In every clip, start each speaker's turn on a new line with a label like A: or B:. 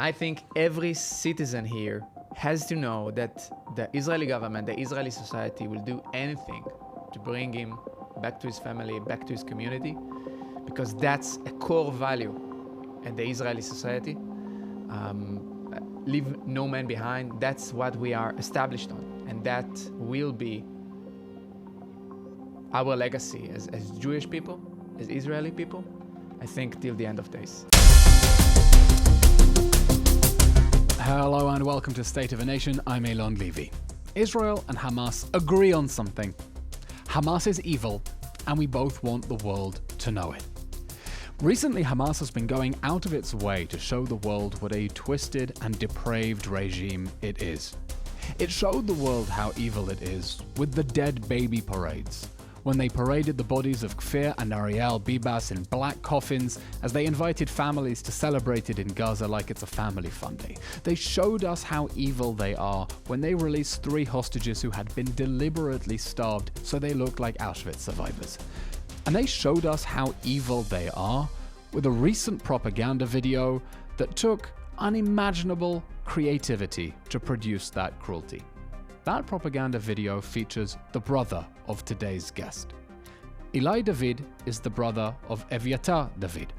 A: I think every citizen here has to know that the Israeli government, the Israeli society will do anything to bring him back to his family, back to his community, because that's a core value in the Israeli society. Leave no man behind. That's what we are established on, and that will be our legacy as Jewish people, as Israeli people, I think, till the end of days.
B: Hello and welcome to State of a Nation. I'm Eylon Levy. Israel and Hamas agree on something. Hamas is evil, and we both want the world to know it. Recently, Hamas has been going out of its way to show the world what a twisted and depraved regime it is. It showed the world how evil it is with the dead baby parades, when they paraded the bodies of Kfir and Ariel Bibas in black coffins as they invited families to celebrate it in Gaza like it's a family fun day. They showed us how evil they are when they released 3 hostages who had been deliberately starved so they looked like Auschwitz survivors. And they showed us how evil they are with a recent propaganda video that took unimaginable creativity to produce that cruelty. That propaganda video features the brother of today's guest. Ilay David is the brother of Evyatar David.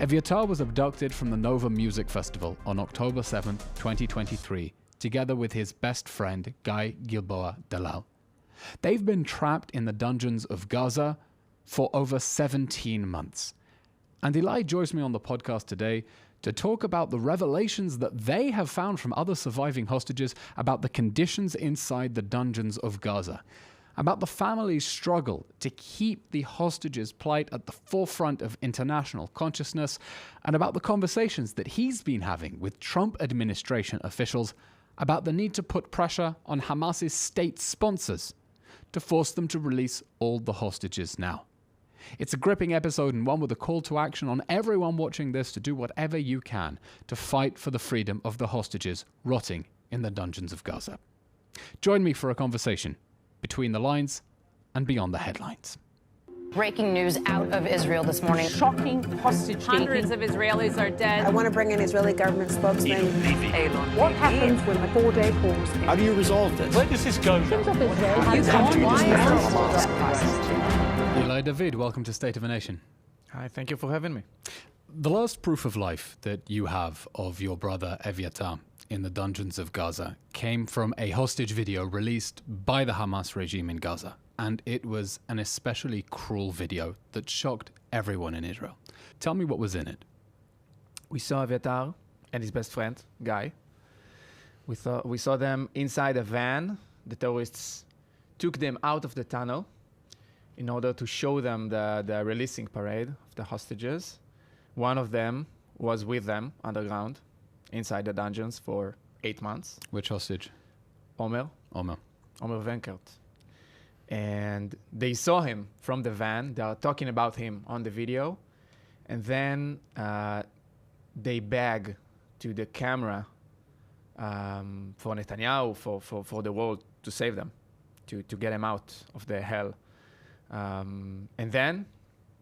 B: Evyatar was abducted from the Nova Music Festival on October 7, 2023, together with his best friend Guy Gilboa Dalal. They've been trapped in the dungeons of Gaza for over 17 months. And Ilay joins me on the podcast today to talk about the revelations that they have found from other surviving hostages about the conditions inside the dungeons of Gaza, about the family's struggle to keep the hostages' plight at the forefront of international consciousness, and about the conversations that he's been having with Trump administration officials about the need to put pressure on Hamas's state sponsors to force them to release all the hostages now. It's a gripping episode and one with a call to action on everyone watching this to do whatever you can to fight for the freedom of the hostages rotting in the dungeons of Gaza. Join me for a conversation between the lines and beyond the headlines.
C: Breaking news out of Israel this morning.
D: Shocking hostage taking.
E: Hundreds of Israelis are dead.
F: I want to bring in Israeli government spokesman.
E: Eylon
D: What happens when the 4-day pause?
G: How do you resolve this?
H: Where does this go?
B: Ilay David, welcome to State of a Nation.
A: Hi, thank you for having me.
B: The last proof of life that you have of your brother Evyatar in the dungeons of Gaza came from a hostage video released by the Hamas regime in Gaza. And it was an especially cruel video that shocked everyone in Israel. Tell me what was in it.
A: We saw Evyatar and his best friend, Guy. We saw them inside a van. The terrorists took them out of the tunnel in order to show them the releasing parade of the hostages. One of them was with them underground, inside the dungeons for 8 months.
B: Which hostage?
A: Omer Venkert. And they saw him from the van. They are talking about him on the video. And then they beg to the camera for Netanyahu, for the world to save them, to get them out of the hell. And then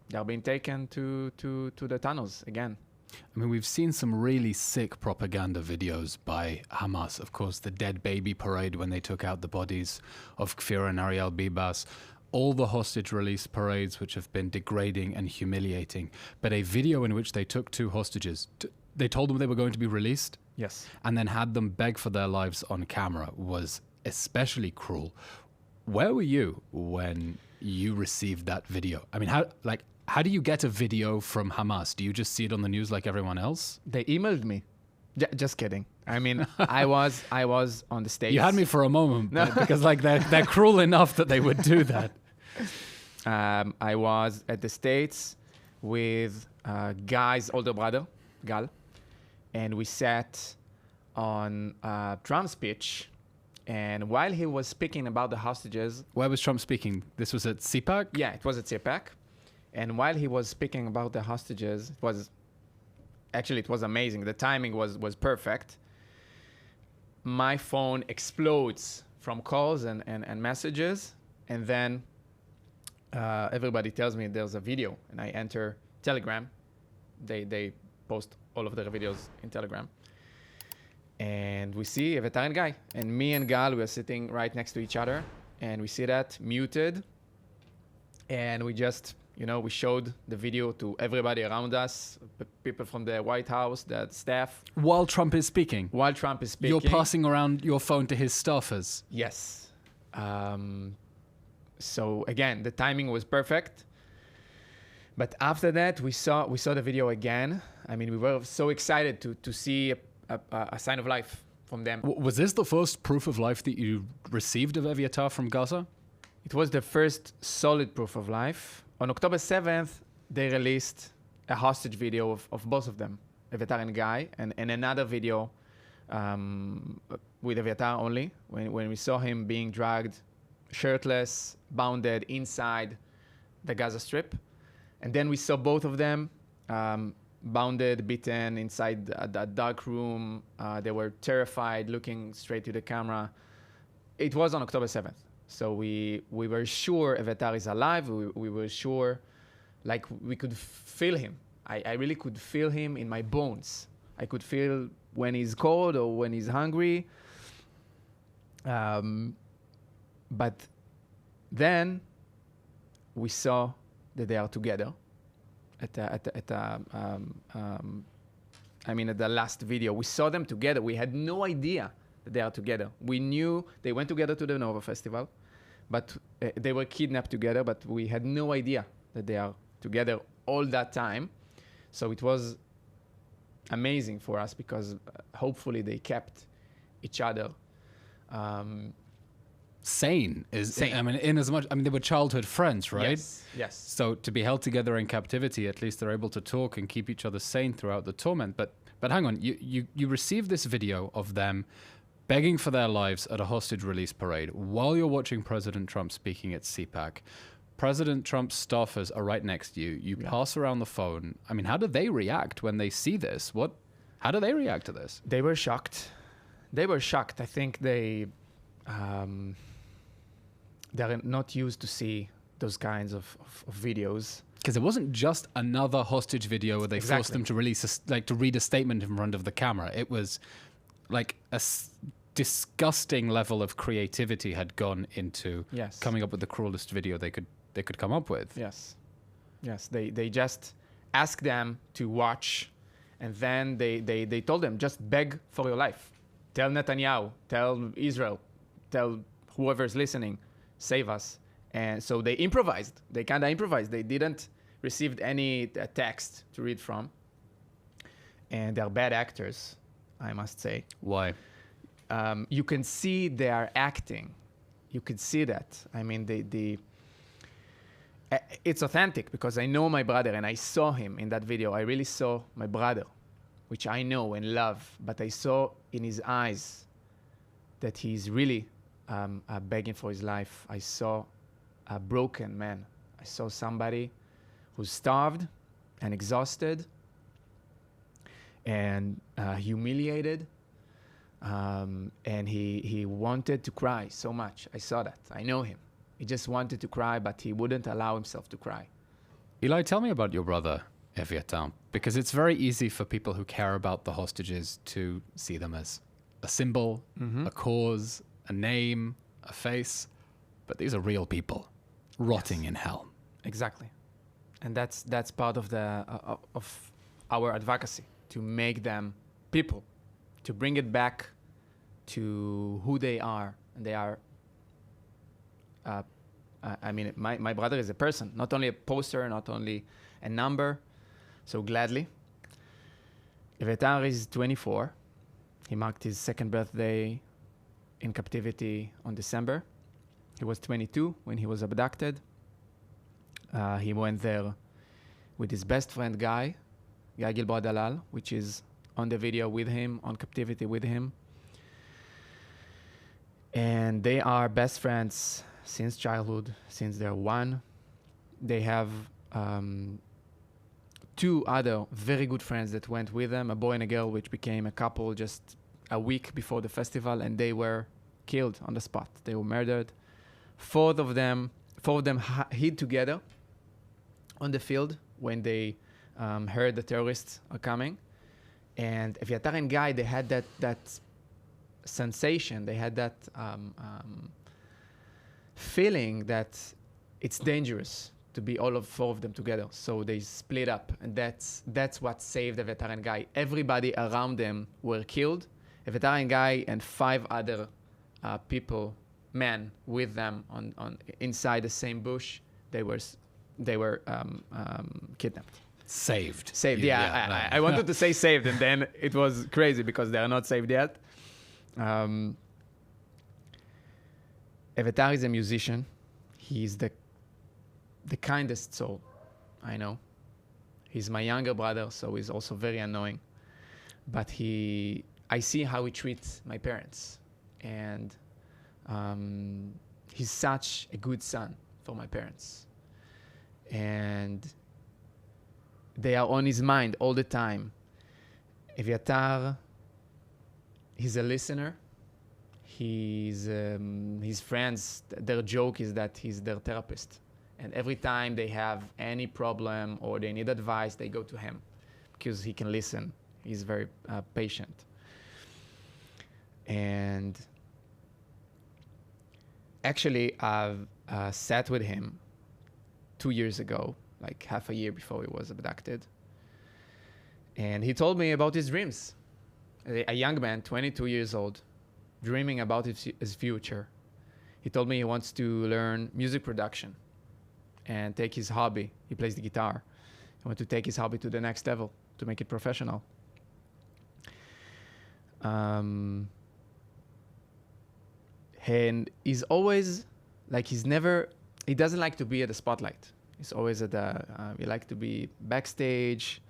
A: they're being taken to the tunnels again.
B: I mean, we've seen some really sick propaganda videos by Hamas. Of course, the dead baby parade when they took out the bodies of Kfir and Ariel Bibas. All the hostage release parades, which have been degrading and humiliating. But a video in which they took 2 hostages. They told them they were going to be released.
A: Yes. And
B: then had them beg for their lives on camera was especially cruel. Where were you when you received that video? I mean, how do you get a video from Hamas? Do you just see it on the news like everyone else?
A: They emailed me. Just kidding. I mean, I was on the States.
B: You had me for a moment, because they're cruel enough that they would do that.
A: I was at the States with Guy's older brother, Gal, and we sat on Trump's speech. And while he was speaking about the hostages...
B: Where was Trump speaking? This was at CPAC?
A: Yeah, it was at CPAC. And while he was speaking about the hostages, it was amazing. The timing was perfect. My phone explodes from calls and messages. And then everybody tells me there's a video. And I enter Telegram. They post all of their videos in Telegram. And we see Evyatar and Guy. And me and Gal, we are sitting right next to each other. And we see that muted. And we just, we showed the video to everybody around us, people from the White House, the staff.
B: While Trump is speaking?
A: While Trump is speaking.
B: You're passing around your phone to his staffers?
A: Yes. So again, the timing was perfect. But after that, we saw the video again. I mean, we were so excited to see a sign of life from them.
B: Was this the first proof of life that you received of Evyatar from Gaza?
A: It was the first solid proof of life. On October 7th, they released a hostage video of both of them, Evyatar and Guy, and another video with Evyatar only, when we saw him being dragged shirtless, bounded inside the Gaza Strip. And then we saw both of them bounded, beaten inside a dark room. They were terrified, looking straight to the camera. It was on October 7th. So we were sure Evyatar is alive. We were sure, like we could feel him. I really could feel him in my bones. I could feel when he's cold or when he's hungry. But then we saw that they are together. At the last video, we saw them together. We had no idea that they are together. We knew they went together to the Nova Festival, but they were kidnapped together, but we had no idea that they are together all that time. So it was amazing for us because hopefully they kept each other
B: sane.
A: Sane.
B: They were childhood friends, right?
A: Yes.
B: So to be held together in captivity, at least they're able to talk and keep each other sane throughout the torment. But hang on, you received this video of them begging for their lives at a hostage release parade while you're watching President Trump speaking at CPAC. President Trump's staffers are right next to you. You pass around the phone. I mean, how do they react when they see this? How do they react to this?
A: They were shocked. I think they're not used to see those kinds of videos.
B: Because it wasn't just another hostage video where they forced them to to read a statement in front of the camera. It was like a disgusting level of creativity had gone into coming up with the cruelest video they could come up with.
A: Yes. They just asked them to watch, and then they told them, just beg for your life. Tell Netanyahu, tell Israel, tell whoever's listening, save us. And so they improvised. They kind of improvised. They didn't receive any text to read from. And they're bad actors, I must say.
B: Why?
A: You can see they are acting. You could see that. I mean, it's authentic because I know my brother and I saw him in that video. I really saw my brother, which I know and love, but I saw in his eyes that he's really begging for his life. I saw a broken man. I saw somebody who's starved and exhausted and humiliated. And he wanted to cry so much. I saw that. I know him. He just wanted to cry, but he wouldn't allow himself to cry.
B: Ilay, tell me about your brother, Evyatar, because it's very easy for people who care about the hostages to see them as a symbol, a cause, a name, a face. But these are real people rotting in hell.
A: Exactly. And that's part of of our advocacy, to make them people, to bring it back to who they are. And they are, my brother is a person, not only a poster, not only a number. So gladly. Evyatar is 24. He marked his second birthday in captivity on December. He was 22 when he was abducted. He went there with his best friend, Guy Gilboa Dalal, which is on the video with him, on captivity with him. And they are best friends since childhood, since they're one. They have two other very good friends that went with them, a boy and a girl, which became a couple just a week before the festival, and they were killed on the spot. They were murdered. Four of them hid together on the field when they heard the terrorists are coming. And Evyatar and Guy, they had that sensation, they had that feeling that it's dangerous to be all of 4 of them together. So they split up, and that's what saved Evyatar and Guy. Everybody around them were killed. Evyatar and Guy and 5 other men with them on inside the same bush. They were kidnapped.
B: Saved.
A: Yeah. I wanted to say saved, and then it was crazy because they are not saved yet. Evyatar is a musician. He's the kindest soul I know. He's my younger brother, so he's also very annoying. But I see how he treats my parents, and he's such a good son for my parents. And they are on his mind all the time. Evyatar, he's a listener. His friends, their joke is that he's their therapist. And every time they have any problem or they need advice, they go to him because he can listen. He's very patient. And actually, I've sat with him 2 years ago, like half a year before he was abducted. And he told me about his dreams. A young man, 22 years old, dreaming about his future. He told me he wants to learn music production and take his hobby. He plays the guitar. He wants to take his hobby to the next level, to make it professional. And he's always, like, he doesn't like to be at the spotlight. He's always he likes to be backstage.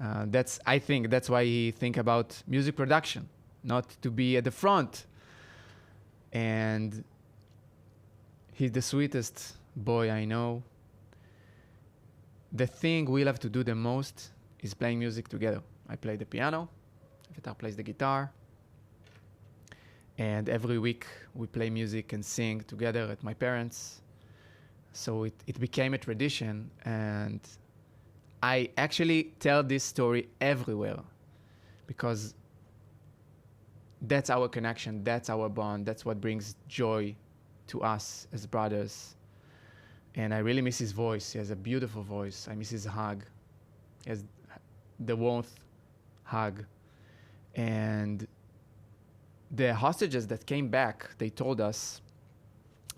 A: I think that's why he think about music production, not to be at the front. And he's the sweetest boy I know. The thing we love to do the most is playing music together. I play the piano, Evyatar plays the guitar, and every week we play music and sing together at my parents'. So it became a tradition, and I actually tell this story everywhere because that's our connection, that's our bond, that's what brings joy to us as brothers. And I really miss his voice. He has a beautiful voice. I miss his hug. He has the warmth hug. And the hostages that came back, they told us,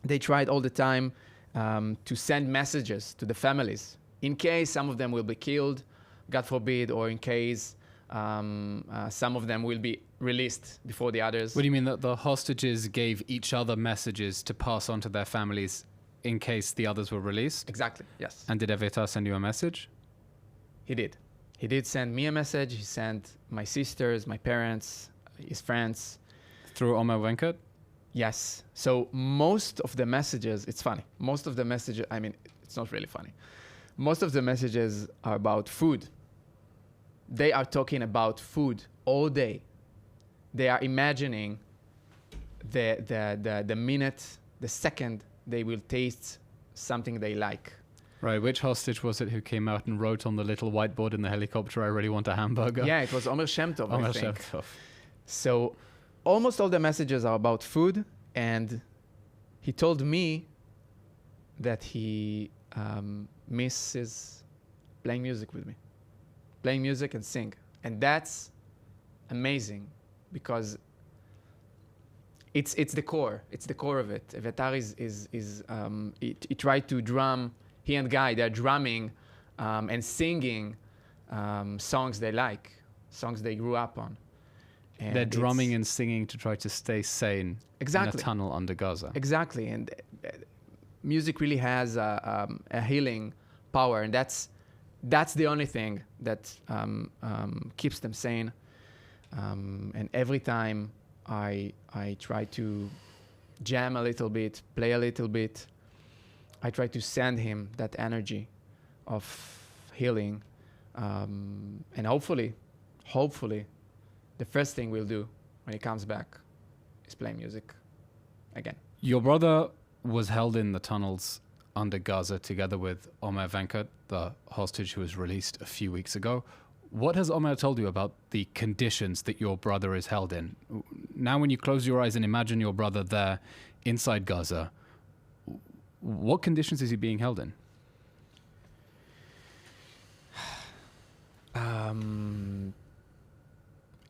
A: they tried all the time to send messages to the families in case some of them will be killed, God forbid, or in case some of them will be released before the others.
B: What do you mean that the hostages gave each other messages to pass on to their families in case the others were released?
A: Exactly, yes.
B: And did Evyatar send you a message?
A: He did. He did send me a message. He sent my sisters, my parents, his friends.
B: Through Omer Venkat?
A: Yes. So most of the messages, it's funny. Most of the messages, I mean, it's not really funny. Most of the messages are about food. They are talking about food all day. They are imagining the minute, the second they will taste something they like.
B: Right. Which hostage was it who came out and wrote on the little whiteboard in the helicopter, "I really want a hamburger"?
A: Yeah, it was Omer Shem Tov, I think.
B: Shem Tov.
A: So almost all the messages are about food, and he told me that he misses playing music with me. Playing music and sing. And that's amazing because it's the core. It's the core of it. Evyatar he tried to drum. He and Guy, they're drumming and singing songs they like, songs they grew up on. And
B: they're drumming and singing to try to stay sane in a tunnel under Gaza.
A: Exactly. And music really has a healing power, and that's the only thing that keeps them sane. And every time I try to jam a little bit, play a little bit, I try to send him that energy of healing. And hopefully, the first thing we'll do when he comes back is play music again.
B: Your brother was held in the tunnels under Gaza together with Omer Venkat, the hostage who was released a few weeks ago. What has Omer told you about the conditions that your brother is held in? now when you close your eyes and imagine your brother there inside Gaza, what conditions is he being held in?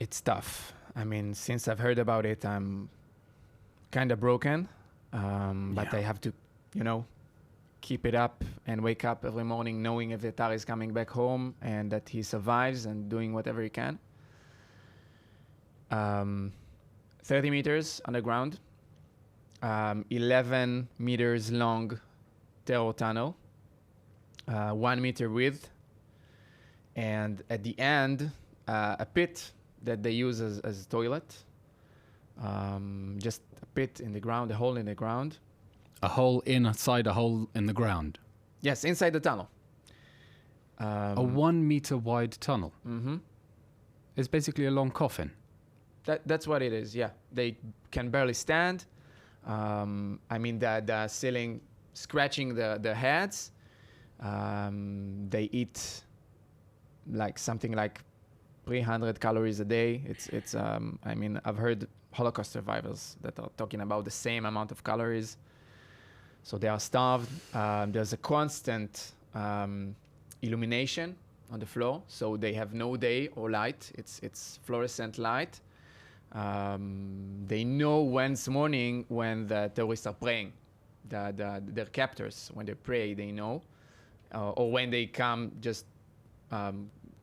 A: It's tough. I mean, since I've heard about it, I'm kind of broken. But I have to, keep it up and wake up every morning knowing Evyatar is coming back home and that he survives and doing whatever he can. 30 meters underground, 11 meters long terror tunnel, 1 meter width, and at the end, a pit that they use as a toilet. Just a pit in the ground, a hole in the ground.
B: A hole inside a hole in the ground?
A: Yes, inside the tunnel.
B: A 1 meter wide tunnel?
A: Mm-hmm.
B: It's basically a long coffin.
A: That's what it is, yeah. They can barely stand. The ceiling scratching the heads. They eat something like 300 calories a day. I've heard Holocaust survivors that are talking about the same amount of calories. So they are starved. There's a constant illumination on the floor, so they have no day or light. It's fluorescent light. They know Wednesday morning when the terrorists are praying. Their captors, when they pray, they know. Or when they come, just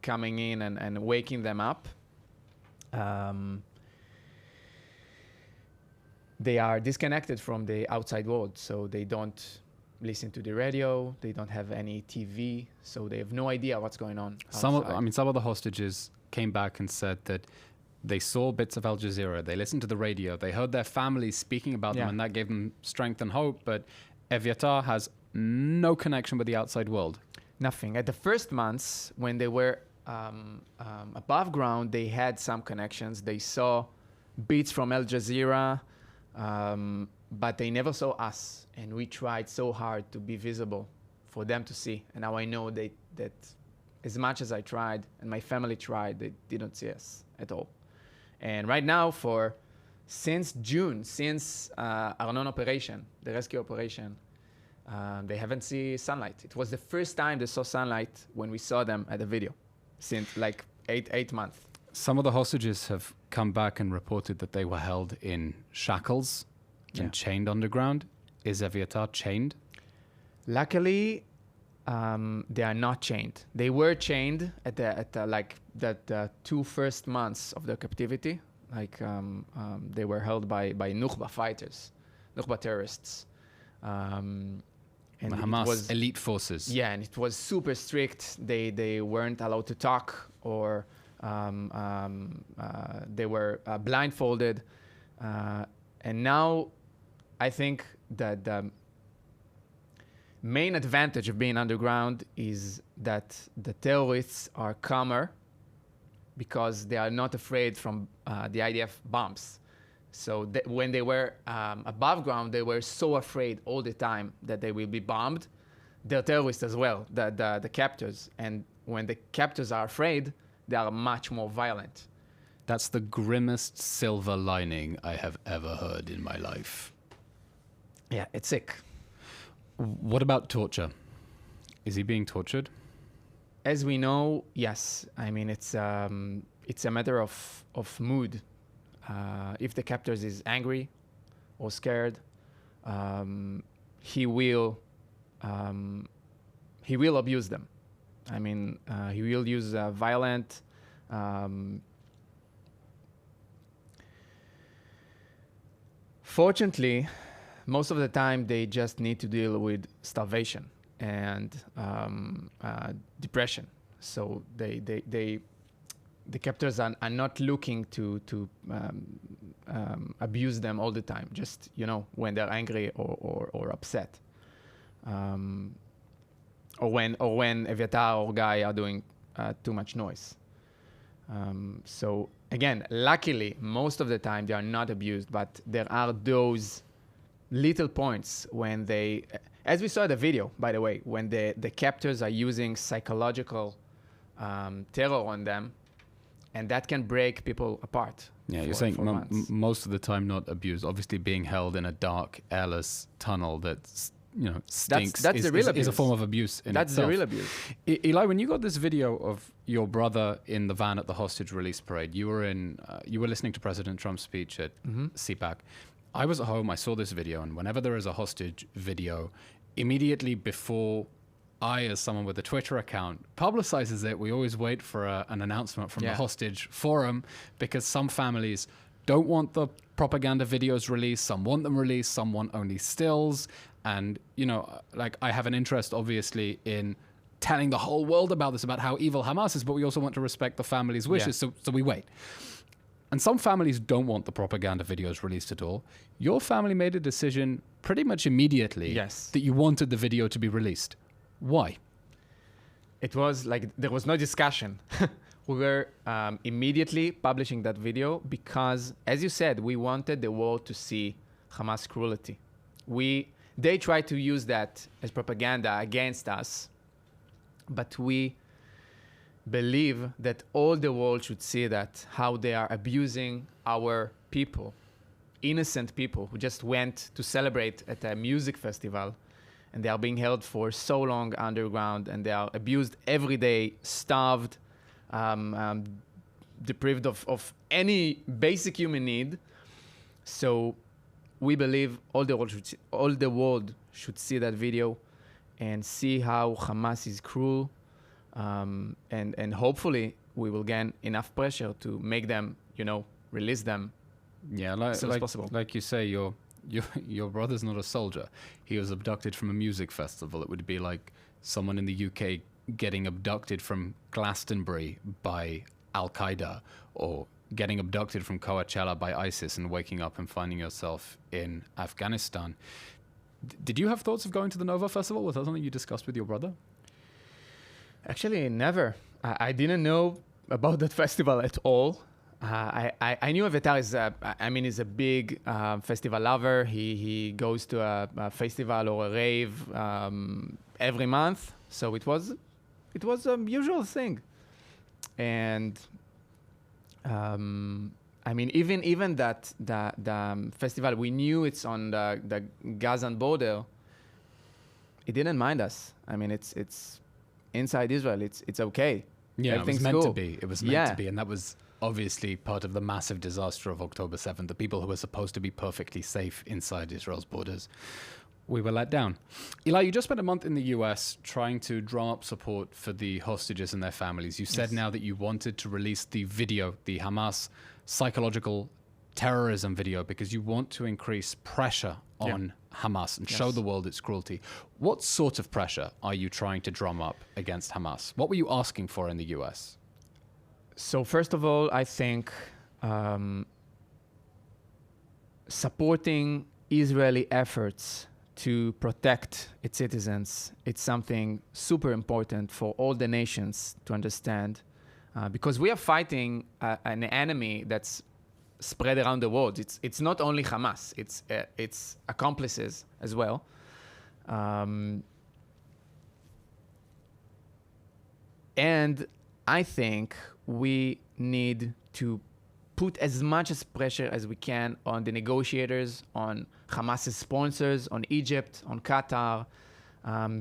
A: coming in and waking them up. They are disconnected from the outside world, so they don't listen to the radio, they don't have any TV, so they have no idea what's going on outside.
B: Some of the hostages came back and said that they saw bits of Al Jazeera, they listened to the radio, they heard their families speaking about them, and that gave them strength and hope, but Evyatar has no connection with the outside world.
A: Nothing. At the first months, when they were above ground, they had some connections. They saw beats from Al Jazeera, but they never saw us. And we tried so hard to be visible for them to see. And now I know that as much as I tried and my family tried, they didn't see us at all. And right now, since June, since Arnon operation, the rescue operation, they haven't seen sunlight. It was the first time they saw sunlight when we saw them at the video, since like eight months.
B: Some of the hostages have come back and reported that they were held in shackles and chained underground. Is Evyatar chained?
A: Luckily, they are not chained. They were chained at the 2 first months of their captivity. They were held by Nukhba fighters, Nukhba terrorists. And
B: the Hamas elite forces.
A: Yeah, and it was super strict. They weren't allowed to talk, or they were blindfolded. And now I think that the main advantage of being underground is that the terrorists are calmer because they are not afraid from the IDF bombs. So when they were above ground, they were so afraid all the time that they will be bombed. They're terrorists as well, the captors. And when the captors are afraid, they are much more violent.
B: That's the grimmest silver lining I have ever heard in my life.
A: Yeah, it's sick.
B: What about torture? Is he being tortured?
A: As we know, yes. I mean, it's a matter of mood. If the captors is angry or scared, he will abuse them. I mean, he will use violent. Fortunately, most of the time they just need to deal with starvation and depression. So the captors are not looking to abuse them all the time, just when they're angry or upset, or when Evyatar or Guy are doing too much noise. So again, luckily, most of the time they are not abused, but there are those little points when they, as we saw in the video, by the way, when the captors are using psychological terror on them. And that can break people apart.
B: Yeah, you're saying most of the time not abused. Obviously, being held in a dark, airless tunnel that's stinks
A: that's the real abuse.
B: Is a form of abuse in
A: That's
B: itself.
A: the real abuse.
B: Eli, when you got this video of your brother in the van at the hostage release parade, you were listening to President Trump's speech at CPAC. I was at home. I saw this video, and whenever there is a hostage video, immediately before I, as someone with a Twitter account, publicizes it, we always wait for an announcement from the hostage forum, because some families don't want the propaganda videos released, some want them released, some want only stills. And, I have an interest, obviously, in telling the whole world about this, about how evil Hamas is, but we also want to respect the family's wishes, so we wait. And some families don't want the propaganda videos released at all. Your family made a decision pretty much immediately that you wanted the video to be released. Why?
A: It was like there was no discussion. We were immediately publishing that video because, as you said, we wanted the world to see Hamas cruelty. They tried to use that as propaganda against us, but we believe that all the world should see that, how they are abusing our people, innocent people who just went to celebrate at a music festival, and they are being held for so long underground, and they are abused every day, starved, deprived of any basic human need. So we believe all the world should see that video and see how Hamas is cruel, and hopefully we will gain enough pressure to make them, release them as soon as possible.
B: Like you say, your brother's not a soldier. He was abducted from a music festival. It would be like someone in the UK getting abducted from Glastonbury by Al-Qaeda, or getting abducted from Coachella by ISIS and waking up and finding yourself in Afghanistan. Did you have thoughts of going to the Nova Festival? Was that something you discussed with your brother?
A: Actually, never. I didn't know about that festival at all. I knew Evyatar is a big festival lover. He goes to a festival or a rave every month, so it was a usual thing. And even that the festival, we knew it's on the Gazan border. It didn't mind us. It's inside Israel. It's okay.
B: Yeah, it was meant to be. It was meant to be, and that was obviously part of the massive disaster of October 7th. The people who were supposed to be perfectly safe inside Israel's borders, we were let down. Eli, you just spent a month in the US trying to drum up support for the hostages and their families. You said now that you wanted to release the video, the Hamas psychological terrorism video, because you want to increase pressure on Hamas and show the world its cruelty. What sort of pressure are you trying to drum up against Hamas? What were you asking for in the US?
A: So first of all, I think supporting Israeli efforts to protect its citizens, it's something super important for all the nations to understand, because we are fighting an enemy that's spread around the world. It's not only Hamas, it's accomplices as well. And I think we need to put as much as pressure as we can on the negotiators, on Hamas's sponsors, on Egypt, on Qatar,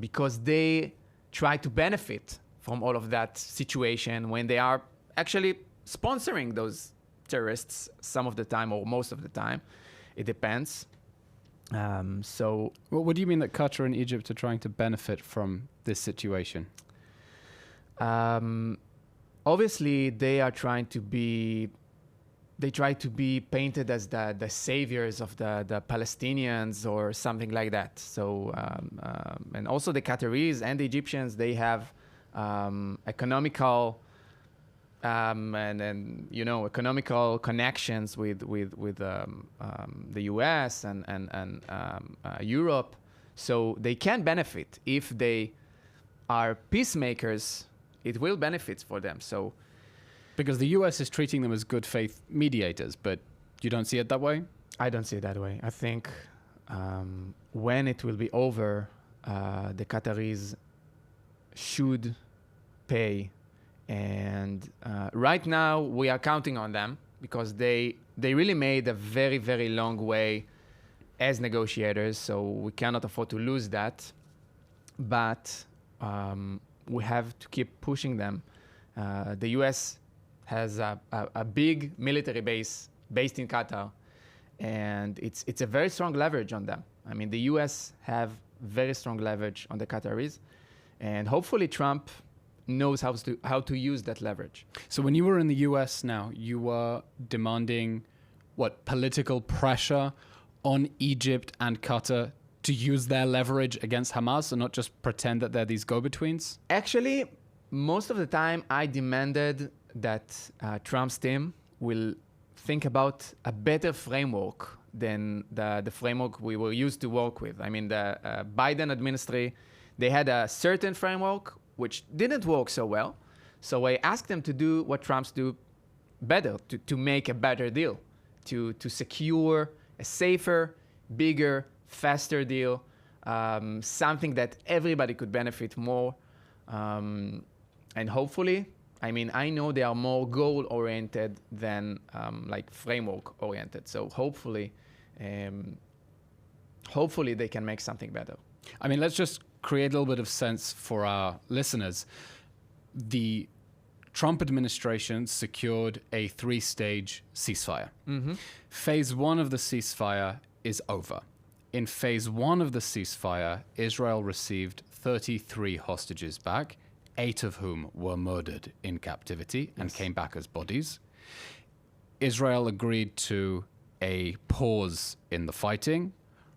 A: because they try to benefit from all of that situation when they are actually sponsoring those terrorists some of the time, or most of the time. It depends. So
B: what do you mean that Qatar and Egypt are trying to benefit from this situation?
A: Obviously, they try to be painted as the saviors of the Palestinians or something like that. So, and also the Qataris and the Egyptians, they have economical economical connections with the US and Europe. So they can benefit if they are peacemakers. It will benefit for them. So,
B: because the US is treating them as good faith mediators, but you don't see it that way?
A: I don't see it that way. I think when it will be over, the Qataris should pay And right now, we are counting on them because they really made a very, very long way as negotiators, so we cannot afford to lose that. But we have to keep pushing them. The U.S. has a big military base based in Qatar, and it's a very strong leverage on them. I mean, the U.S. have very strong leverage on the Qataris, and hopefully Trump knows how to use that leverage.
B: So when you were in the US now, you were demanding political pressure on Egypt and Qatar to use their leverage against Hamas and not just pretend that they're these go-betweens?
A: Actually, most of the time I demanded that Trump's team will think about a better framework than the framework we were used to work with. I mean, the Biden administration, they had a certain framework which didn't work so well. So I asked them to do what Trump's do better, to make a better deal, to secure a safer, bigger, faster deal, something that everybody could benefit more. And hopefully, I mean, I know they are more goal-oriented than like framework-oriented. So hopefully they can make something better.
B: I mean, let's just create a little bit of sense for our listeners. The Trump administration secured a 3-stage ceasefire. Mm-hmm. Phase 1 of the ceasefire is over. In phase 1 of the ceasefire, Israel received 33 hostages back, 8 of whom were murdered in captivity and came back as bodies. Israel agreed to a pause in the fighting,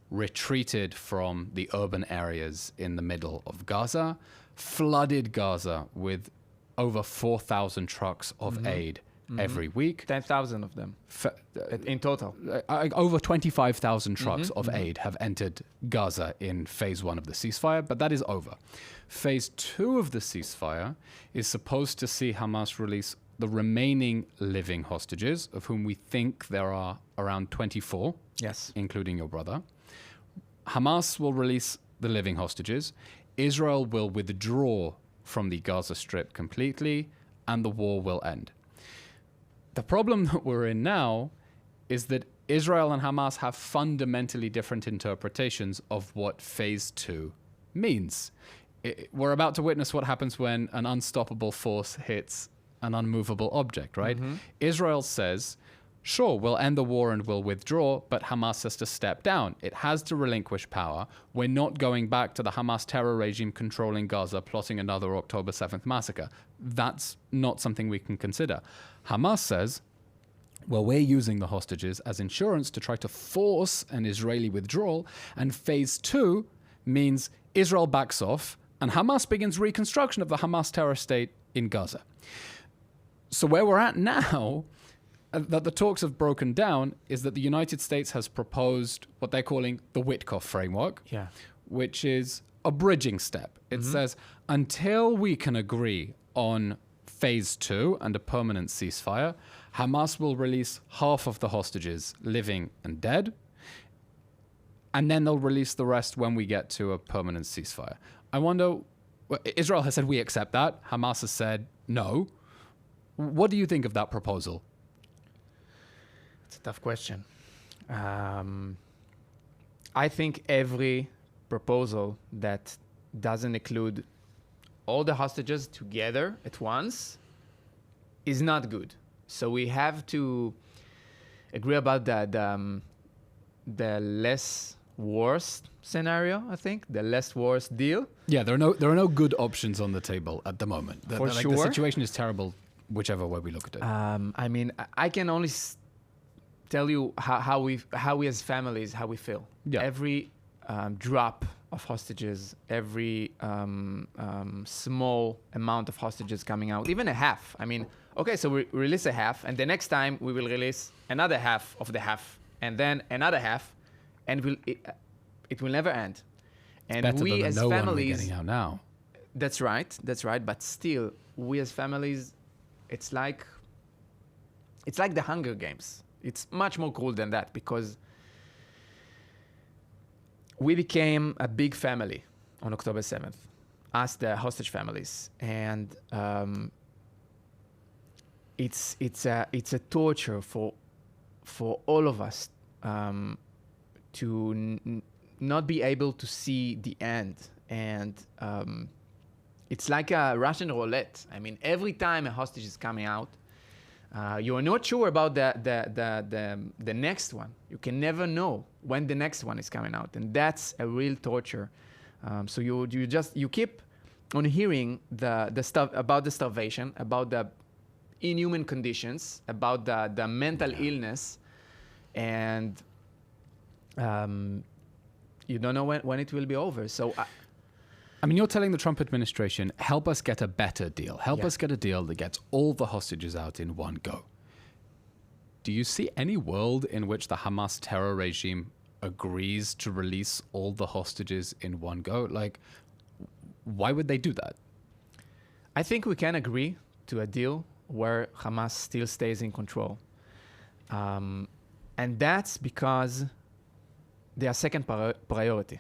B: retreated from the urban areas in the middle of Gaza, flooded Gaza with over 4,000 trucks of aid every week.
A: 10,000 of them in total.
B: Over 25,000 trucks of aid have entered Gaza in phase 1 of the ceasefire, but that is over. Phase 2 of the ceasefire is supposed to see Hamas release the remaining living hostages, of whom we think there are around 24, including your brother. Hamas will release the living hostages. Israel will withdraw from the Gaza Strip completely, and the war will end. The problem that we're in now is that Israel and Hamas have fundamentally different interpretations of what phase 2 means. We're about to witness what happens when an unstoppable force hits an unmovable object, right? Israel says, sure, we'll end the war and we'll withdraw, but Hamas has to step down. It has to relinquish power. We're not going back to the Hamas terror regime controlling Gaza, plotting another October 7th massacre. That's not something we can consider. Hamas says, well, we're using the hostages as insurance to try to force an Israeli withdrawal, and phase 2 means Israel backs off and Hamas begins reconstruction of the Hamas terror state in Gaza. So where we're at now, that the talks have broken down, is that the United States has proposed what they're calling the Witkoff framework, which is a bridging step. It says, until we can agree on phase 2 and a permanent ceasefire, Hamas will release half of the hostages, living and dead, and then they'll release the rest when we get to a permanent ceasefire. I wonder, Israel has said we accept that. Hamas has said no. What do you think of that proposal?
A: It's a tough question. I think every proposal that doesn't include all the hostages together at once is not good. So we have to agree about the less worst scenario, I think, the less worst deal.
B: Yeah, there are no good options on the table at the moment.
A: For sure.
B: The situation is terrible, whichever way we look at it.
A: I mean, I can only tell you how we as families, how we feel.
B: Yeah.
A: Every drop of hostages, every small amount of hostages coming out, even a half. I mean, okay, so we release a half, and the next time we will release another half of the half, and then another half, and it will never end. And
B: better
A: we
B: than
A: as
B: no
A: families,
B: one we're getting out now.
A: That's right. But still, we as families, it's like the Hunger Games. It's much more cruel than that, because we became a big family on October 7th, us, the hostage families. And it's a torture for all of us to not be able to see the end. And it's like a Russian roulette. I mean, every time a hostage is coming out, you are not sure about the next one. You can never know when the next one is coming out, and that's a real torture. So you keep on hearing the stuff about the starvation, about the inhuman conditions, about the mental illness, and you don't know when it will be over. So.
B: I mean, you're telling the Trump administration, help us get a better deal. Help us get a deal that gets all the hostages out in one go. Do you see any world in which the Hamas terror regime agrees to release all the hostages in one go? Like, why would they do that?
A: I think we can agree to a deal where Hamas still stays in control. And that's because they are second priority.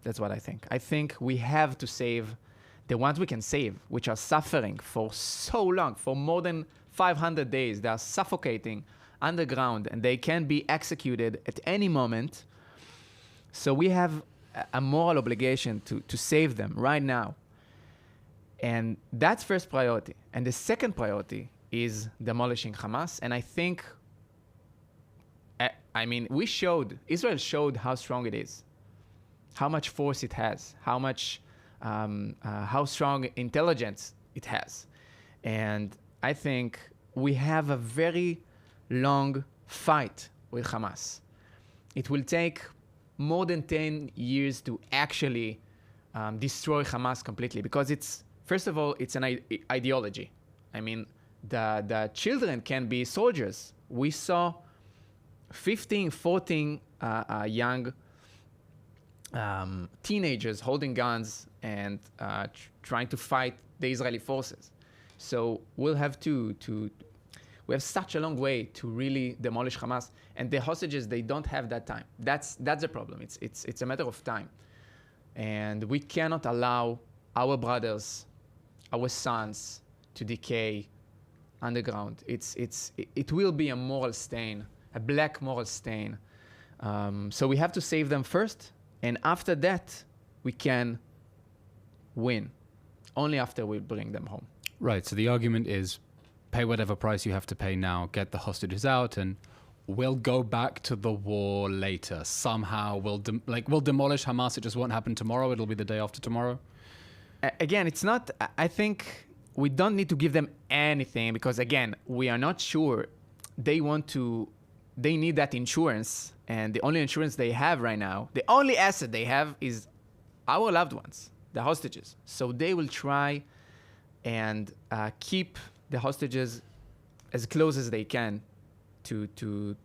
A: That's what I think. I think we have to save the ones we can save, which are suffering for so long, for more than 500 days. They are suffocating underground, and they can be executed at any moment. So we have a moral obligation to save them right now. And that's first priority. And the second priority is demolishing Hamas. And I think, Israel showed how strong it is, how much force it has, how strong intelligence it has. And I think we have a very long fight with Hamas. It will take more than 10 years to actually destroy Hamas completely, because first of all, it's an ideology. I mean, the children can be soldiers. We saw 15, 14 young teenagers holding guns and trying to fight the Israeli forces. So we'll have we have such a long way to really demolish Hamas, and the hostages, they don't have that time. That's the problem. It's a matter of time, and we cannot allow our brothers, our sons, to decay underground. It will be a moral stain, a black moral stain. So we have to save them first. And after that, we can win. Only after we bring them home.
B: Right. So the argument is pay whatever price you have to pay now, get the hostages out, and we'll go back to the war later. Somehow we'll demolish Hamas. It just won't happen tomorrow. It'll be the day after tomorrow.
A: Again, it's not. I think we don't need to give them anything, because again, we are not sure. They need that insurance. And the only insurance they have right now, the only asset they have, is our loved ones, the hostages. So they will try and keep the hostages as close as they can to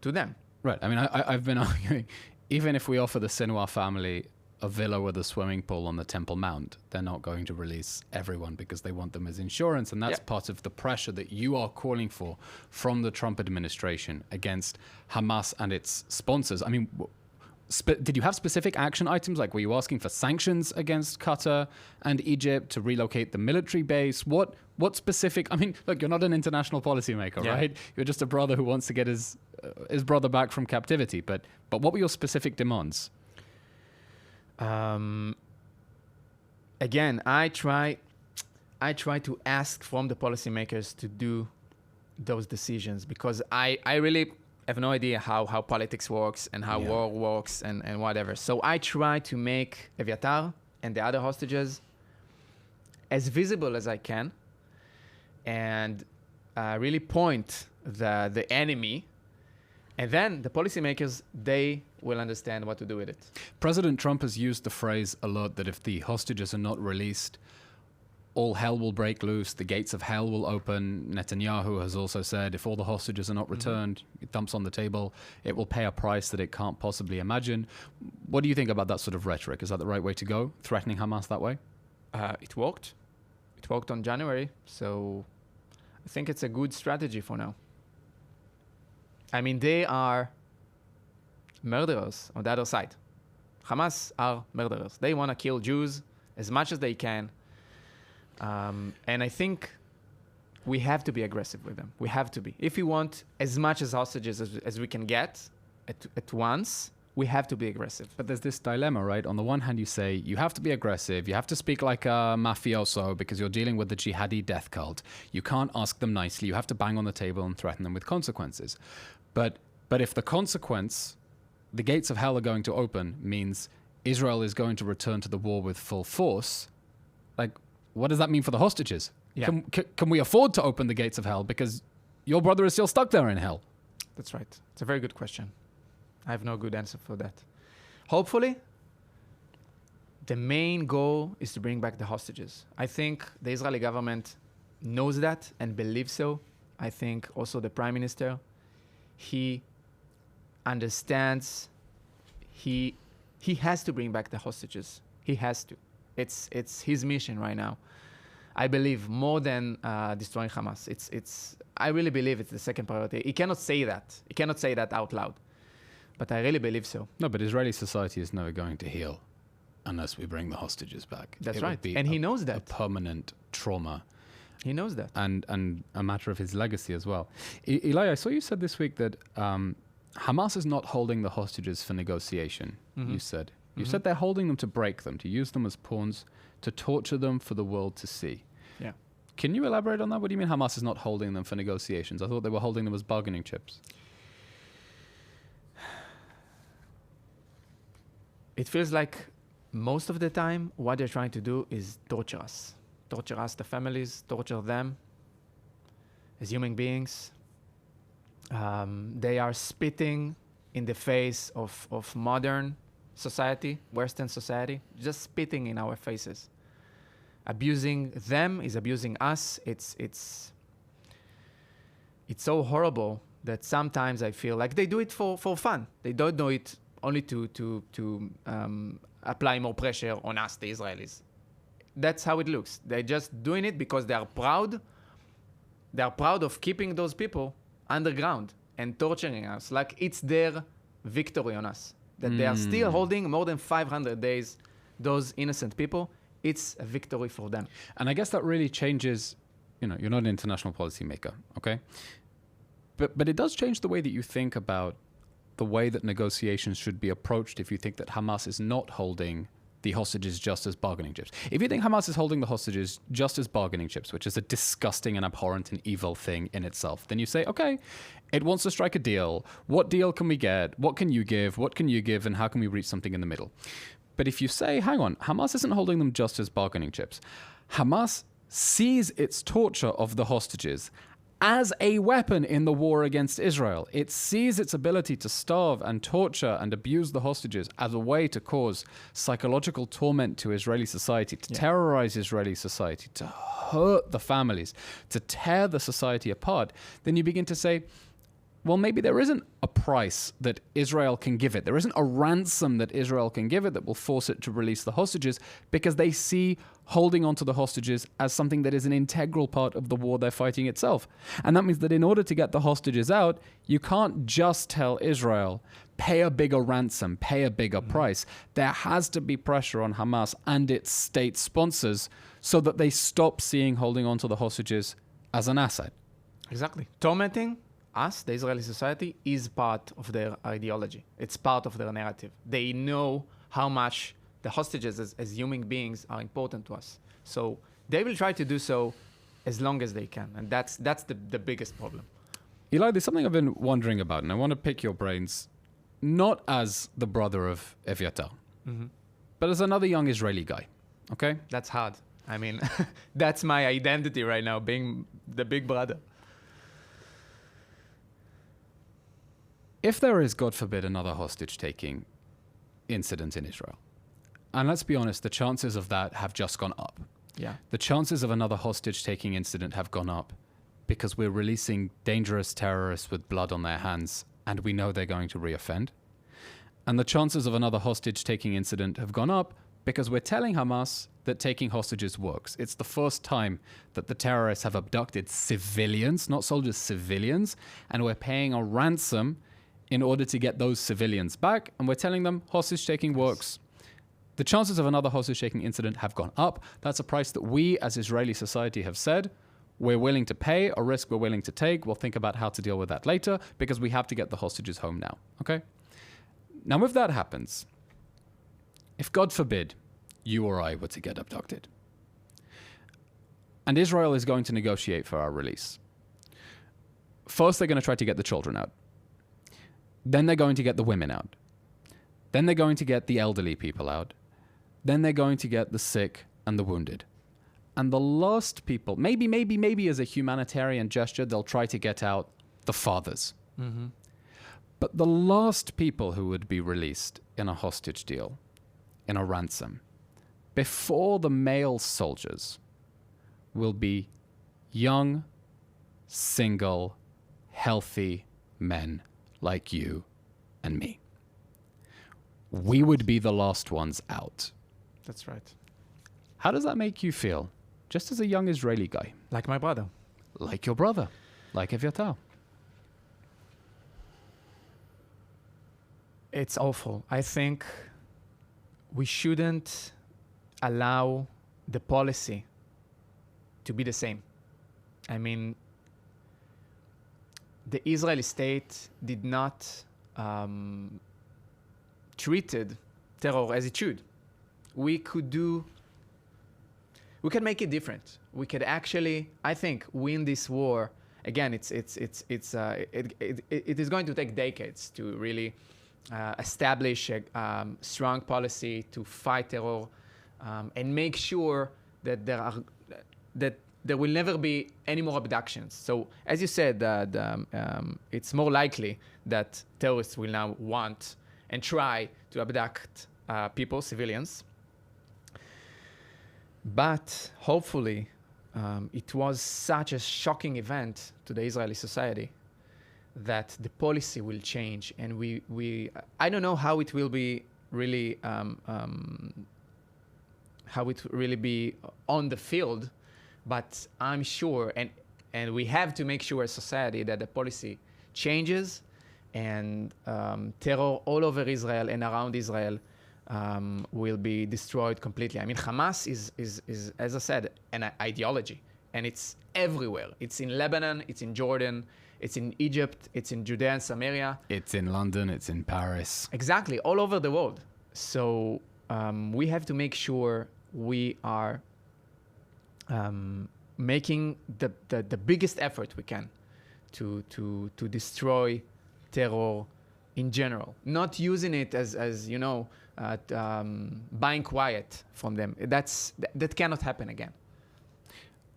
A: them.
B: Right. I mean, I've been arguing, even if we offer the Sinwar family a villa with a swimming pool on the Temple Mount, they're not going to release everyone because they want them as insurance. And that's part of the pressure that you are calling for from the Trump administration against Hamas and its sponsors. I mean, did you have specific action items? Like, were you asking for sanctions against Qatar and Egypt to relocate the military base? What specific? I mean, look, you're not an international policymaker, right? You're just a brother who wants to get his brother back from captivity. But what were your specific demands?
A: Again, I try to ask from the policymakers to do those decisions, because I really have no idea how politics works and how war works and whatever. So I try to make Evyatar and the other hostages as visible as I can, and really point the enemy. And then the policymakers, they will understand what to do with it.
B: President Trump has used the phrase a lot that if the hostages are not released, all hell will break loose, the gates of hell will open. Netanyahu has also said if all the hostages are not returned, it dumps on the table, it will pay a price that it can't possibly imagine. What do you think about that sort of rhetoric? Is that the right way to go, threatening Hamas that way?
A: It worked. It worked on January. So I think it's a good strategy for now. I mean, they are murderers on the other side. Hamas are murderers. They want to kill Jews as much as they can. And I think We have to be aggressive with them. We have to be. If we want as much as hostages as we can get at once, we have to be aggressive.
B: But there's this dilemma, right? On the one hand, you say you have to be aggressive. You have to speak like a mafioso because you're dealing with the jihadi death cult. You can't ask them nicely. You have to bang on the table and threaten them with consequences. But if the consequence, the gates of hell are going to open, means Israel is going to return to the war with full force, like, what does that mean for the hostages?
A: Yeah.
B: Can we afford to open the gates of hell because your brother is still stuck there in hell?
A: That's right. It's a very good question. I have no good answer for that. Hopefully, the main goal is to bring back the hostages. I think the Israeli government knows that and believes so. I think also the prime minister, he understands he has to bring back the hostages. He has to. It's his mission right now. I believe more than destroying Hamas. I really believe it's the second priority. He cannot say that. He cannot say that out loud. But I really believe so.
B: No, but Israeli society is never going to heal unless we bring the hostages back.
A: That's right. And he knows that.
B: A permanent trauma.
A: He knows that.
B: And a matter of his legacy as well. Ilay, I saw you said this week that Hamas is not holding the hostages for negotiation, you said. You said they're holding them to break them, to use them as pawns, to torture them for the world to see.
A: Yeah.
B: Can you elaborate on that? What do you mean Hamas is not holding them for negotiations? I thought they were holding them as bargaining chips.
A: It feels like most of the time what they're trying to do is torture us. Torture us, the families, torture them as human beings. They are spitting in the face of modern society, Western society, just spitting in our faces. Abusing them is abusing us. It's so horrible that sometimes I feel like they do it for fun. They don't do it only to apply more pressure on us, the Israelis. That's how it looks. They're just doing it because they are proud. They are proud of keeping those people underground and torturing us. Like it's their victory on us. That they are still holding more than 500 days those innocent people. It's a victory for them.
B: And I guess that really changes, you're not an international policy maker, okay? But it does change the way that you think about the way that negotiations should be approached if you think that Hamas is not holding the hostages just as bargaining chips. If you think Hamas is holding the hostages just as bargaining chips, which is a disgusting and abhorrent and evil thing in itself, then you say, okay, it wants to strike a deal. What deal can we get? What can you give? What can you give? And how can we reach something in the middle? But if you say, hang on, Hamas isn't holding them just as bargaining chips. Hamas sees its torture of the hostages as a weapon in the war against Israel. It sees its ability to starve and torture and abuse the hostages as a way to cause psychological torment to Israeli society, to terrorize Israeli society, to hurt the families, to tear the society apart. Then you begin to say, well, maybe there isn't a price that Israel can give it. There isn't a ransom that Israel can give it that will force it to release the hostages, because they see holding on to the hostages as something that is an integral part of the war they're fighting itself. And that means that in order to get the hostages out, you can't just tell Israel, pay a bigger ransom, pay a bigger price. There has to be pressure on Hamas and its state sponsors so that they stop seeing holding on to the hostages as an asset.
A: Exactly. Tormenting us, the Israeli society, is part of their ideology. It's part of their narrative. They know how much the hostages as human beings are important to us. So they will try to do so as long as they can. And that's the biggest problem.
B: Ilay, there's something I've been wondering about, and I want to pick your brains, not as the brother of Evyatar, but as another young Israeli guy, okay?
A: That's hard. I mean, that's my identity right now, being the big brother.
B: If there is, God forbid, another hostage-taking incident in Israel, and let's be honest, the chances of that have just gone up.
A: Yeah.
B: The chances of another hostage-taking incident have gone up because we're releasing dangerous terrorists with blood on their hands, and we know they're going to reoffend. And the chances of another hostage-taking incident have gone up because we're telling Hamas that taking hostages works. It's the first time that the terrorists have abducted civilians, not soldiers, civilians, and we're paying a ransom in order to get those civilians back, and we're telling them hostage-taking works. The chances of another hostage-taking incident have gone up. That's a price that we as Israeli society have said we're willing to pay, a risk we're willing to take. We'll think about how to deal with that later because we have to get the hostages home now. Okay? Now, if that happens, if God forbid you or I were to get abducted, and Israel is going to negotiate for our release, first they're going to try to get the children out. Then they're going to get the women out. Then they're going to get the elderly people out. Then they're going to get the sick and the wounded. And the last people, maybe as a humanitarian gesture, they'll try to get out the fathers.
A: Mm-hmm.
B: But the last people who would be released in a hostage deal, in a ransom, before the male soldiers, will be young, single, healthy men like you and me. We would be the last ones out.
A: That's right.
B: How does that make you feel? Just as a young Israeli guy.
A: Like my brother.
B: Like your brother. Like Evyatar.
A: It's awful. I think we shouldn't allow the policy to be the same. I mean, the Israeli state did not treated terror as it should. We can make it different. We could actually, I think, win this war. Again, it is going to take decades to really establish a strong policy to fight terror and make sure that there will never be any more abductions. So, as you said, it's more likely that terrorists will now want and try to abduct people, civilians. But hopefully, it was such a shocking event to the Israeli society that the policy will change, and I don't know how it will be really how it really be on the field, but I'm sure, and we have to make sure as society that the policy changes, and terror all over Israel and around Israel will be destroyed completely. I mean, Hamas is as I said, an ideology, and it's everywhere. It's in Lebanon, it's in Jordan, it's in Egypt, it's in Judea and Samaria.
B: It's in London, it's in Paris.
A: Exactly, all over the world. So we have to make sure we are making the biggest effort we can to destroy terror in general, not using it as you know, buying quiet from them. That cannot happen again.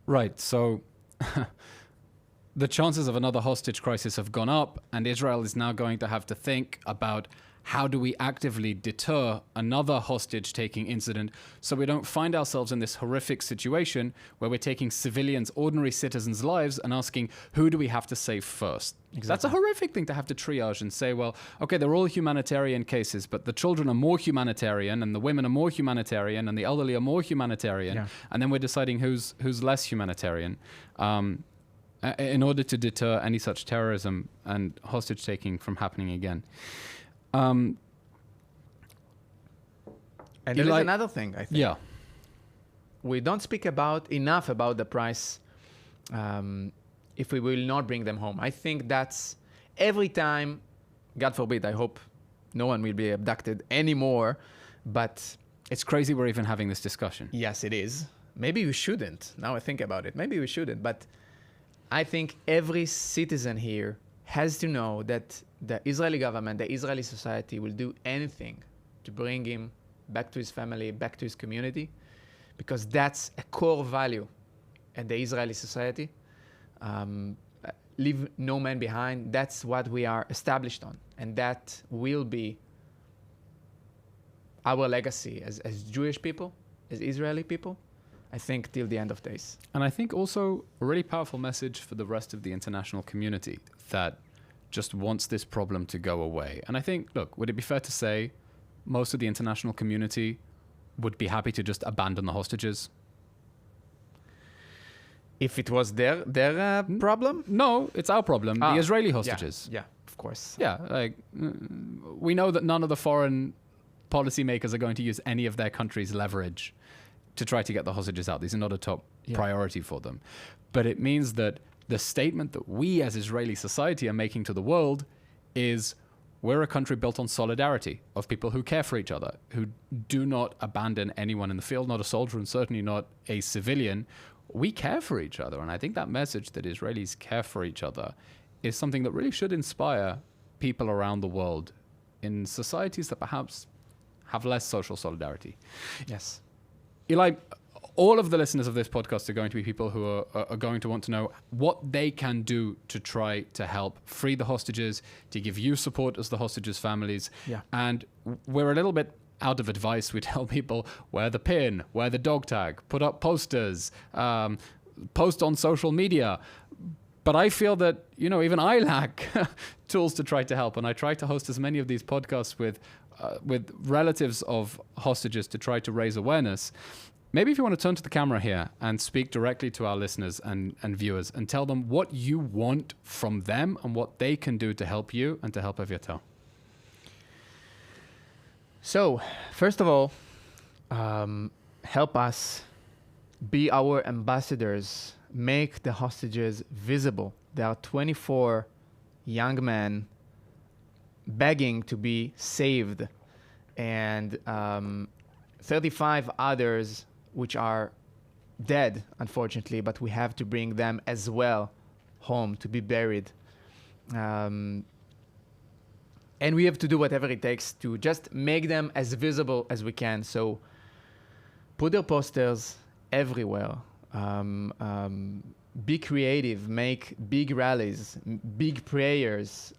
B: Right. So the chances of another hostage crisis have gone up, and Israel is now going to have to think about how do we actively deter another hostage-taking incident so we don't find ourselves in this horrific situation where we're taking civilians, ordinary citizens' lives and asking, who do we have to save first? Exactly. That's a horrific thing to have to triage and say, well, okay, they're all humanitarian cases, but the children are more humanitarian and the women are more humanitarian and the elderly are more humanitarian. Yeah. And then we're deciding who's less humanitarian in order to deter any such terrorism and hostage-taking from happening again.
A: And there is another thing, I think.
B: Yeah.
A: We don't speak enough about the price if we will not bring them home. I think that's every time, God forbid, I hope no one will be abducted anymore, but...
B: It's crazy we're even having this discussion.
A: Yes, it is. Maybe we shouldn't. Now I think about it. Maybe we shouldn't, but I think every citizen here has to know that the Israeli government, the Israeli society will do anything to bring him back to his family, back to his community, because that's a core value in the Israeli society. Leave no man behind. That's what we are established on. And that will be our legacy as Jewish people, as Israeli people, I think, till the end of days.
B: And I think also a really powerful message for the rest of the international community that just wants this problem to go away. And I think, look, would it be fair to say most of the international community would be happy to just abandon the hostages?
A: If it was their problem?
B: No, it's our problem. The Israeli hostages.
A: Yeah, of course.
B: Yeah, like we know that none of the foreign policymakers are going to use any of their country's leverage to try to get the hostages out. These are not a top priority for them. But it means that the statement that we as Israeli society are making to the world is we're a country built on solidarity of people who care for each other, who do not abandon anyone in the field, not a soldier and certainly not a civilian. We care for each other. And I think that message that Israelis care for each other is something that really should inspire people around the world in societies that perhaps have less social solidarity.
A: Yes.
B: Ilay, all of the listeners of this podcast are going to be people who are going to want to know what they can do to try to help free the hostages, to give you support as the hostages' families.
A: Yeah.
B: And we're a little bit out of advice. We tell people wear the pin, wear the dog tag, put up posters, post on social media. But I feel that, even I lack tools to try to help. And I try to host as many of these podcasts with relatives of hostages to try to raise awareness. Maybe if you want to turn to the camera here and speak directly to our listeners and viewers and tell them what you want from them and what they can do to help you and to help Evyatar.
A: So, first of all, help us be our ambassadors, make the hostages visible. There are 24 young men begging to be saved, and 35 others which are dead, unfortunately, but we have to bring them as well home to be buried. And we have to do whatever it takes to just make them as visible as we can. So put their posters everywhere. Be creative, make big rallies, big prayers,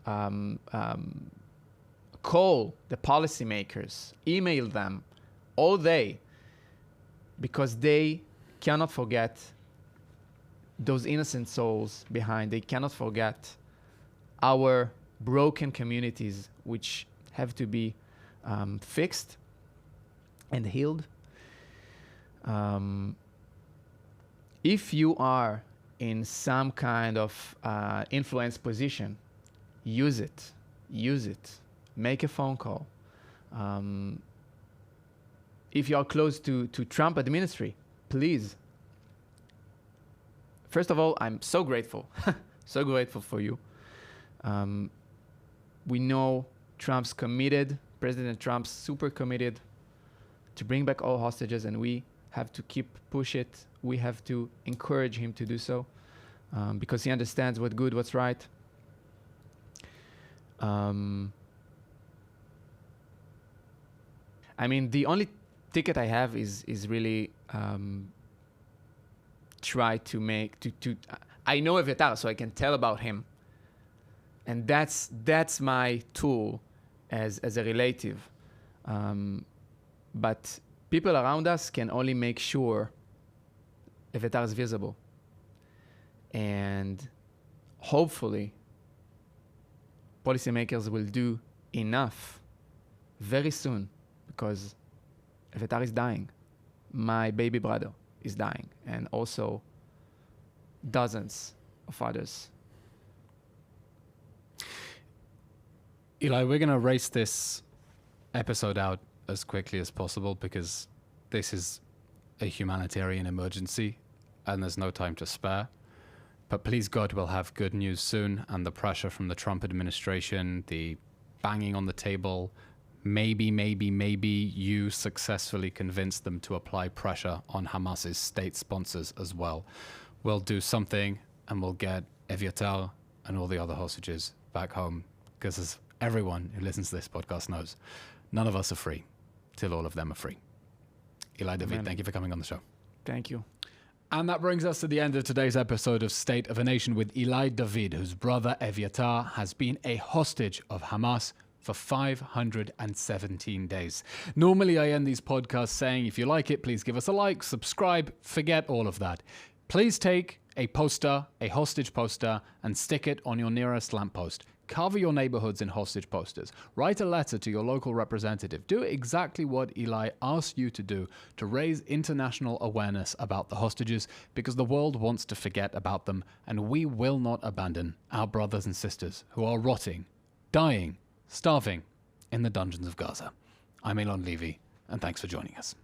A: call the policymakers, email them all day, because they cannot forget those innocent souls behind. They cannot forget our broken communities, which have to be fixed and healed. If you are in some kind of influence position, use it. Make a phone call. If you are close to Trump administration, please. First of all, I'm so grateful, so grateful for you. We know Trump's committed, President Trump's super committed to bring back all hostages, and we have to push it. We have to encourage him to do so, because he understands what's good, what's right. The only ticket I have is really try to make I know Evyatar, so I can tell about him, and that's my tool as a relative. But people around us can only make sure Evyatar is visible, and hopefully policymakers will do enough very soon, because Evyatar is dying. My baby brother is dying, and also dozens of others.
B: Ilay, we're going to race this episode out as quickly as possible, because this is a humanitarian emergency and there's no time to spare. But please God, we'll have good news soon, and the pressure from the Trump administration, the banging on the table, maybe you successfully convince them to apply pressure on Hamas's state sponsors as well. We'll do something, and we'll get Evyatar and all the other hostages back home, because as everyone who listens to this podcast knows, none of us are free till all of them are free. Ilay David, thank you for coming on the show.
A: Thank you.
B: And that brings us to the end of today's episode of State of a Nation with Ilay David, whose brother Evyatar has been a hostage of Hamas for 517 days. Normally I end these podcasts saying, if you like it, please give us a like, subscribe, forget all of that. Please take a poster, a hostage poster, and stick it on your nearest lamppost. Cover your neighborhoods in hostage posters. Write a letter to your local representative. Do exactly what Ilay asked you to do to raise international awareness about the hostages, because the world wants to forget about them, and we will not abandon our brothers and sisters who are rotting, dying, starving in the dungeons of Gaza. I'm Eylon Levy, and thanks for joining us.